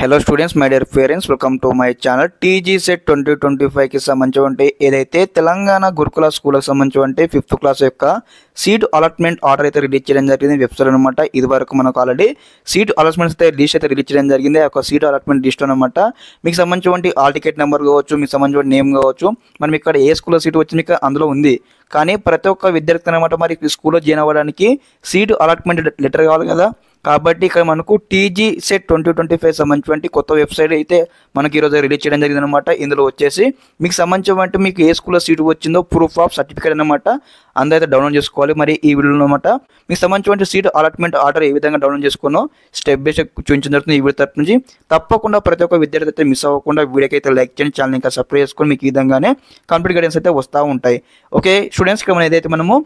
Hello students, my dear parents, welcome to my channel. TG CET 2025కి సంబంధించి ఏదైతే తెలంగాణ గురుకుల స్కూల్కి సంబంధించి 5th క్లాస్ యొక్క సీట్ అలాట్మెంట్ ఆర్డర్ అయితే రిలీజ్ చేయడం జరిగింది వెబ్సైట్ అనమాట. ఇది వరకు మనకు ఆల్రెడీ సీట్ అలాట్మెంట్స్ అయితే రిలీజ్ చేయడం జరిగింది. ఆ యొక్క సీట్ అలాట్మెంట్ లిస్ట్ అనమాట. మీకు సంబంధించి ఆల్ టికెట్ నెంబర్ కావచ్చు, మీకు సంబంధించిన నేమ్ కావచ్చు, మనం ఇక్కడ ఏ స్కూల్లో సీట్ వచ్చింది మీకు అందులో ఉంది. కానీ ప్రతి ఒక్క విద్యార్థి అనమాట మరి స్కూల్లో జాయిన్ అవ్వడానికి సీట్ అలాట్మెంట్ లెటర్ కావాలి కదా. కాబట్టి ఇక్కడ మనకు టీజీ సెట్ 2025 సంబంధించి కొత్త వెబ్సైట్ అయితే మనకి ఈరోజు రిలీజ్ చేయడం జరిగింది అనమాట. ఇందులో వచ్చేసి మీకు సంబంధించి మీకు ఏ స్కూల్లో సీటు వచ్చిందో ప్రూఫ్ ఆఫ్ సర్టిఫికేట్ అనమాట అందరైతే డౌన్లోడ్ చేసుకోవాలి. మరి ఈ వీడియోలో అనమాట మీకు సంబంధించి సీట్ అలాట్మెంట్ ఆర్డర్ ఏ విధంగా డౌన్లోడ్ చేసుకున్నో స్టెప్ బై స్టెప్ చూపించడం జరుగుతుంది ఈ వీడియో తరపు నుంచి. తప్పకుండా ప్రతి ఒక్క విద్యార్థి అయితే మిస్ అవ్వకుండా వీడియోకి అయితే లైక్ చేయండి, ఛానల్ ఇంకా సబ్స్క్రైబ్ చేసుకొని మీకు ఈ విధంగానే కంప్లీట్ గైడెన్స్ అయితే వస్తూ ఉంటాయి. ఓకే స్టూడెంట్స్, ఇక్కడ మనం ఏదైతే మనము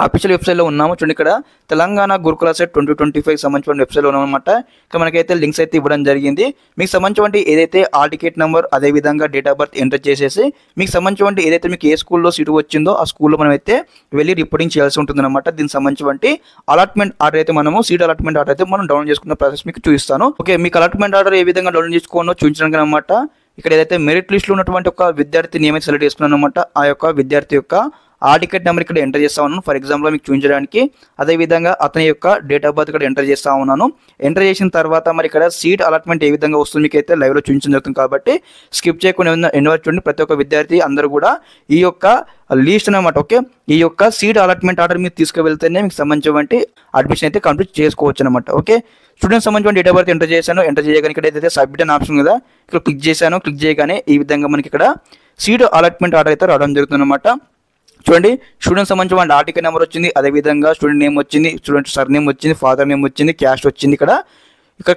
అఫీషియల్ వెబ్సైట్లో ఉన్నాము చూడండి. ఇక్కడ తెలంగాణ గురుకుల సెట్ 2025 సంబంధించిన వెబ్సైట్లో ఉన్నామన్నమాట. ఇక్కడ మనకైతే లింక్స్ అయితే ఇవ్వడం జరిగింది. మీకు సంబంధించి ఏదైతే ఆల్ టికెట్ నెంబర్ అదేవిధంగా డేట్ ఆఫ్ బర్త్ ఎంటర్ చేసేసి మీకు సంబంధించి ఏదైతే మీకు ఏ స్కూల్లో సీటు వచ్చిందో ఆ స్కూల్లో మనం అయితే వెళ్ళి రిపోర్టింగ్ చేయాల్సి ఉంటుంది అనమాట. దీనికి సంబంధించి అలాట్మెంట్ ఆర్డర్ అయితే మనము సీట్ అలాట్మెంట్ ఆర్డర్ అయితే మనం డౌన్లోడ్ చేసుకున్న ప్రాసెస్ మీకు చూపిస్తాను. ఓకే, మీకు అలాట్మెంట్ ఆర్డర్ ఏ విధంగా డౌన్లోడ్ చేసుకోవాలో చూపించడానికి అనమాట. ఇక్కడ ఏదైతే మెరిట్ లిస్ట్లో ఉన్నటువంటి ఒక విద్యార్థి నేమ్ సెలెక్ట్ చేసుకున్నాను అనమాట. ఆ యొక్క విద్యార్థి యొక్క ఆ టికెట్ నెంబర్ ఇక్కడ ఎంటర్ చేస్తా ఉన్నాను ఫర్ ఎగ్జాంపుల్ మీకు చూపించడానికి. అదేవిధంగా అతని యొక్క డేట్ ఆఫ్ బర్త్ ఇక్కడ ఎంటర్ చేస్తా ఉన్నాను. ఎంటర్ చేసిన తర్వాత మరి ఇక్కడ సీట్ అలాట్మెంట్ ఏ విధంగా వస్తుంది మీకు అయితే లైవ్లో చూపించడం జరుగుతుంది. కాబట్టి స్కిప్ చేయకుండా ఎన్వర్ చూడండి. ప్రతి ఒక్క విద్యార్థి అందరూ కూడా ఈ యొక్క లిస్ట్ అనమాట. ఓకే, ఈ యొక్క సీట్ అలాట్మెంట్ ఆర్డర్ మీరు తీసుకువెళ్తేనే మీకు సంబంధించి అడ్మిషన్ అయితే కంప్లీట్ చేసుకోవచ్చు అనమాట. ఓకే, స్టూడెంట్స్ సంబంధించిన డేట్ ఆఫ్ బర్త్ ఎంటర్ చేశాను. ఎంటర్ చేయగానే ఇక్కడ ఏదైతే సబ్మిట్ అనే ఆప్షన్ కదా ఇక్కడ క్లిక్ చేశాను. క్లిక్ చేయగానే ఈ విధంగా మనకి ఇక్కడ సీట్ అలాట్మెంట్ ఆర్డర్ అయితే రావడం జరుగుతుంది అనమాట. చూడండి, స్టూడెంట్ సంబంధించి ఆల్ టికెట్ నెంబర్ వచ్చింది, అదేవిధంగా స్టూడెంట్ నేమ్ వచ్చింది, స్టూడెంట్ సర్ నేమ్ వచ్చింది, ఫాదర్ నేమ్ వచ్చింది, క్యాస్ట్ వచ్చింది, ఇక్కడ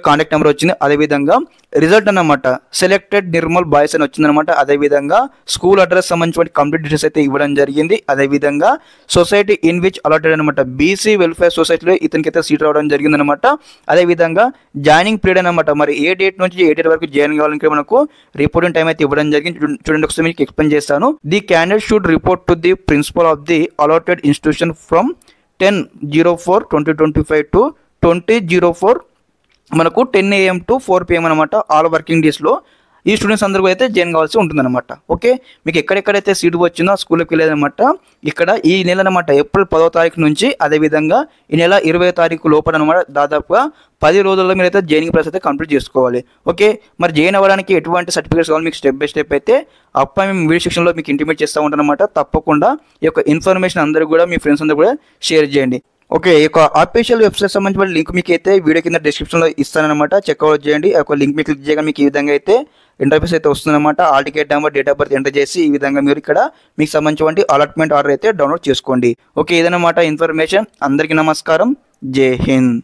కాంటాక్ట్ నెంబర్ వచ్చింది. అదేవిధంగా రిజల్ట్ అన్నమాట సెలెక్టెడ్ నిర్మల్ బాయ్స్ అని వచ్చిందనమాట. అదేవిధంగా స్కూల్ అడ్రస్ సంబంధించిన కంప్లీట్ డీటెయిల్స్ అయితే ఇవ్వడం జరిగింది. అదేవిధంగా సొసైటీ ఇన్ విచ్ అలాటెడ్ అనమాట బీసీ వెల్ఫేర్ సొసైటీలో ఇతనికి అయితే సీట్ రావడం జరిగిందనమాట. అదేవిధంగా జాయినింగ్ పీరియడ్ అనమాట, మరి ఏ డేట్ నుంచి ఏ డేట్ వరకు జాయిన్ కావాలంటే మనకు రిపోర్టింగ్ టైం అయితే ఇవ్వడం జరిగింది. చూడండి, ఒకసారి మీకు ఎక్స్ప్లెయిన్ చేస్తాను. The candidate should report to the principal of the allotted institution from 10/04/2025 to 20/04 మనకు 10 AM to 4 PM అనమాట. ఆల్ వర్కింగ్ డేస్లో ఈ స్టూడెంట్స్ అందరూ అయితే జాయిన్ కావాల్సి ఉంటుందన్నమాట. ఓకే, మీకు ఎక్కడెక్కడైతే సీటు వచ్చిందో ఆ స్కూల్కి వెళ్ళేదన్నమాట. ఇక్కడ ఈ నెల అనమాట ఏప్రిల్ 10వ తారీఖు నుంచి అదేవిధంగా ఈ నెల 20వ తారీఖు లోపల అనమాట దాదాపుగా 10 రోజుల్లో మీరైతే జాయినింగ్ ప్రాసెస్ అయితే కంప్లీట్ చేసుకోవాలి. ఓకే, మరి జాయిన్ అవ్వడానికి ఎటువంటి సర్టిఫికేట్స్ కావాలి మీకు స్టెప్ బై స్టెప్ అయితే అప్కమింగ్ వీడియో సెక్షన్లో మీకు ఇంటిమేట్ చేస్తూ ఉంటానమాట. తప్పకుండా ఈ యొక్క ఇన్ఫర్మేషన్ అందరూ కూడా మీ ఫ్రెండ్స్ అందరూ కూడా షేర్ చేయండి. ఓకే, ఈ యొక్క అఫీషియల్ వెబ్సైట్ సంబంధించిన లింక్ మీకు అయితే వీడియో కింద డిస్క్రిప్షన్లో ఇస్తానన్నమాట. చెక్అవుట్ చేయండి. ఆ యొక్క లింక్ మీకు క్లిక్ చేయగా మీకు ఈ విధంగా అయితే ఇంటర్ఫేస్ అయితే వస్తుందన్నమాట. All ticket number date of birth enter చేసి ఈ విధంగా మీరు ఇక్కడ మీకు సంబంధించిన అలాట్మెంట్ ఆర్డర్ అయితే డౌన్లోడ్ చేసుకోండి. ఓకే, ఇదన్నమాట ఇన్ఫర్మేషన్. అందరికీ నమస్కారం. జై హింద్.